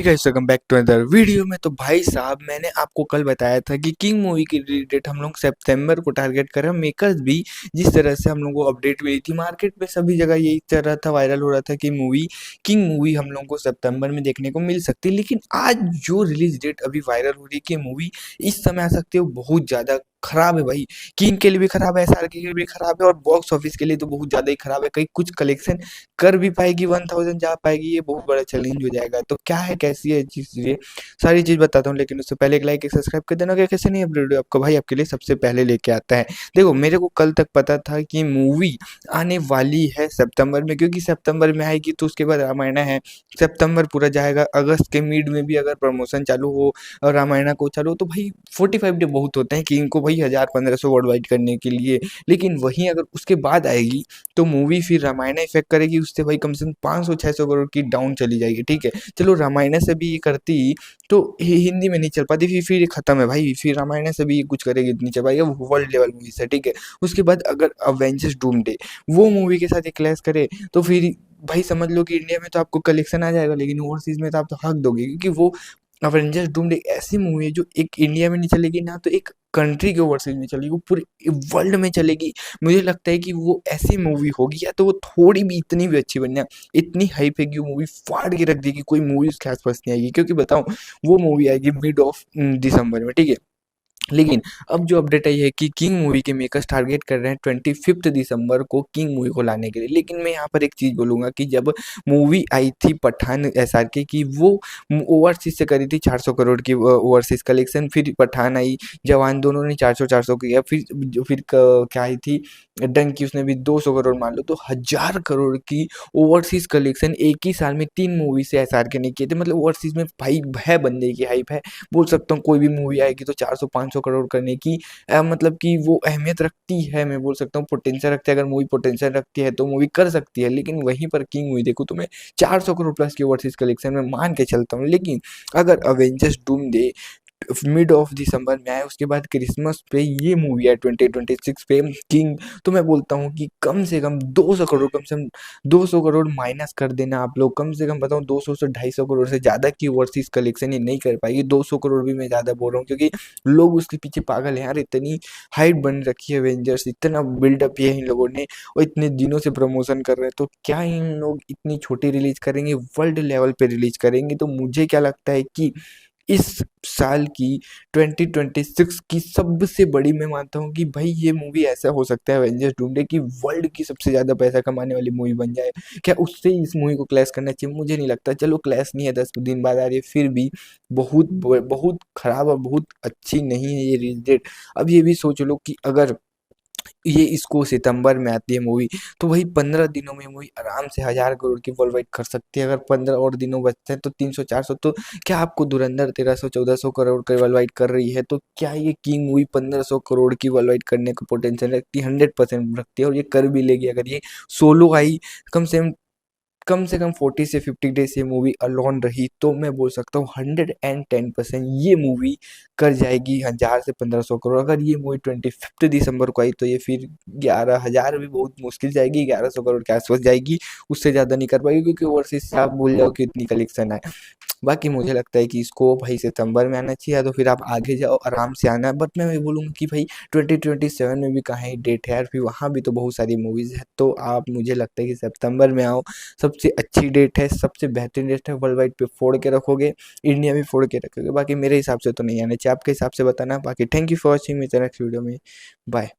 Welcome back to other video में। तो भाई साहब, मैंने आपको कल बताया था कि किंग मूवी की रिलीज डेट हम लोग सितंबर को टारगेट कर रहे हैं। मेकर्स भी जिस तरह से हम लोगों को अपडेट मिली थी मार्केट में, सभी जगह यही चल रहा था, वायरल हो रहा था कि किंग मूवी हम लोगों को सितंबर में देखने को मिल सकती है। लेकिन आज जो रिलीज डेट अभी वायरल हो रही है कि मूवी इस समय आ सकती है, वो बहुत ज़्यादा खराब है भाई। किंग के लिए भी खराब है, एसआर के लिए भी खराब है, और बॉक्स ऑफिस के लिए तो बहुत ज़्यादा ही खराब है। कहीं कुछ कलेक्शन कर भी पाएगी, 1000 जा पाएगी, ये बहुत बड़ा चैलेंज हो जाएगा। तो क्या है, कैसी है चीज़ें, सारी चीज़ बताता हूँ। लेकिन उससे पहले एक लाइक एक सब्सक्राइब कर देना। क्या कैसे नहीं अपडेट आपको भाई आपके लिए सबसे पहले लेके आता है। देखो, मेरे को कल तक पता था कि मूवी आने वाली है सितंबर में, क्योंकि सितंबर में आएगी तो उसके बाद रामायण है। सितंबर पूरा जाएगा, अगस्त के मिड में भी अगर प्रमोशन चालू हो और रामायण को चालू हो तो भाई 45 डे बहुत होते हैं कि इनको भाई 1000-1500 वर्ल्ड वाइड करने के लिए। लेकिन वहीं अगर उसके बाद आएगी तो मूवी फिर रामायण इफेक्ट करेगी, उससे भाई कम से कम 500-600 करोड़ की डाउन चली जाएगी। ठीक है, चलो रामायण से भी ये करती तो हिंदी में नहीं चल पाती, फिर ये खत्म है भाई। फिर रामायण से भी ये कुछ करेगी, नहीं चल पाएगा, वो वर्ल्ड लेवल मूवी है। ठीक है, उसके बाद अगर अवेंजर्स डूमडे वो मूवी के साथ एक क्लैश करे तो फिर भाई समझ लो कि इंडिया में तो आपको कलेक्शन आ जाएगा, लेकिन ओवरसीज में तो आप तो हक दोगे, क्योंकि वो अवेंजर्स डूम्ड एक ऐसी मूवी है जो एक इंडिया में नहीं चलेगी ना, तो एक कंट्री के ओवरसीज में चलेगी, वो पूरे वर्ल्ड में चलेगी। मुझे लगता है कि वो ऐसी मूवी होगी, या तो वो थोड़ी भी इतनी भी अच्छी बनना, इतनी हाइप है कि वो मूवी फाड़ के रख देगी, कोई मूवी उसके आसपास नहीं आएगी। क्योंकि बताऊं, वो मूवी आएगी मिड ऑफ दिसंबर में। ठीक है, लेकिन अब जो अपडेट आई है कि किंग मूवी के मेकर्स टारगेट कर रहे हैं 25 दिसंबर को किंग मूवी को लाने के लिए। लेकिन मैं यहाँ पर एक चीज़ बोलूँगा कि जब मूवी आई थी पठान एसआरके की, वो ओवरसीज से करी थी 400 करोड़ की ओवरसीज कलेक्शन। फिर पठान आई, जवान, दोनों ने 400 किया। क्या आई थी डंकी, उसने भी 200 करोड़ मान लो, तो 1000 करोड़ की ओवरसीज कलेक्शन एक ही साल में 3 मूवी से एसआरके ने किए थे। मतलब ओवरसीज में भाई है, बंदे की हाइप है। बोल सकता हूँ कोई भी मूवी आएगी तो 400-500 करोड़ करने की मतलब कि वो अहमियत रखती है। मैं बोल सकता हूँ पोटेंशियल रखती है, अगर मूवी पोटेंशियल रखती है तो मूवी कर सकती है। लेकिन वहीं पर किंग मूवी देखो तो मैं 400 करोड़ प्लस की ओवरसीज कलेक्शन में मान के चलता हूँ। लेकिन अगर Avengers Doom they mid of December में आए, उसके बाद क्रिसमस पे ये मूवी है 2026 पे किंग, तो मैं बोलता हूँ कि कम से कम 200 करोड़, कम से कम 200 करोड़ माइनस कर देना आप लोग। कम से कम बताऊँ 200 से 250 करोड़ से ज़्यादा की ओवरसीज कलेक्शन ये नहीं कर पाएगी। 200 करोड़ भी मैं ज़्यादा बोल रहा हूँ, क्योंकि लोग उसके पीछे पागल हैं यार। इतनी हाइट बन रखी है एवेंजर्स, इतना बिल्डअप ये इन लोगों ने, और इतने दिनों से प्रमोशन कर रहे हैं, तो क्या इन लोग इतनी छोटी रिलीज करेंगे, वर्ल्ड लेवल पे रिलीज करेंगे? तो मुझे क्या लगता है कि इस साल की 2026 की सबसे बड़ी, मैं मानता हूँ कि भाई ये मूवी ऐसा हो सकता है एवेंजर्स डूमडे की वर्ल्ड की सबसे ज़्यादा पैसा कमाने वाली मूवी बन जाए। क्या उससे इस मूवी को क्लैश करना चाहिए? मुझे नहीं लगता। चलो क्लैश नहीं है, 10 दिन बाद आ रही है, फिर भी बहुत खराब और बहुत अच्छी नहीं है ये रिलीज डेट। अब ये भी सोच लो कि अगर ये इसको सितंबर में आती है मूवी, तो वही 15 दिनों में मूवी आराम से 1000 करोड़ की वर्ल्ड वाइड कर सकती है। अगर 15 और दिनों बचते हैं तो 300-400, तो क्या आपको धुरंधर 1300-1400 करोड़ की वर्ल्ड वाइड कर रही है, तो क्या ये किंग मूवी 1500 करोड़ की वर्ल्ड वाइड करने का पोटेंशियल रखती है? 100% रखती है, और ये कर भी लेगी। अगर ये सोलो आई, कम से कम 40 से 50 डेज ये मूवी अलोन रही, तो मैं बोल सकता हूँ 110% ये मूवी कर जाएगी 1000 से 1500 करोड़। अगर ये मूवी 25 दिसंबर को आई तो ये फिर 11,000 भी बहुत मुश्किल जाएगी, 1100 करोड़ के आसपास जाएगी। उससे ज़्यादा नहीं कर पाएगी, क्योंकि ओवरसीज से आप भूल जाओ कि इतनी कलेक्शन है। बाकी मुझे लगता है कि इसको भाई सितंबर में आना चाहिए, या तो फिर आप आगे जाओ, आराम से आना। बट मैं बोलूँगा कि भाई 2027 में भी कहाँ ही डेट है यार, फिर वहाँ भी तो बहुत सारी मूवीज़ है। तो आप, मुझे लगता है कि सितंबर में आओ, सबसे अच्छी डेट है, सबसे बेहतरीन डेट है। वर्ल्ड वाइड पे फोड़ के रखोगे, इंडिया में फोड़ के रखोगे। बाकी मेरे हिसाब से तो नहीं आना चाहिए, आपके हिसाब से बताना। बाकी थैंक यू फॉर वॉचिंग, मिलते हैं नेक्स्ट वीडियो में। बाय।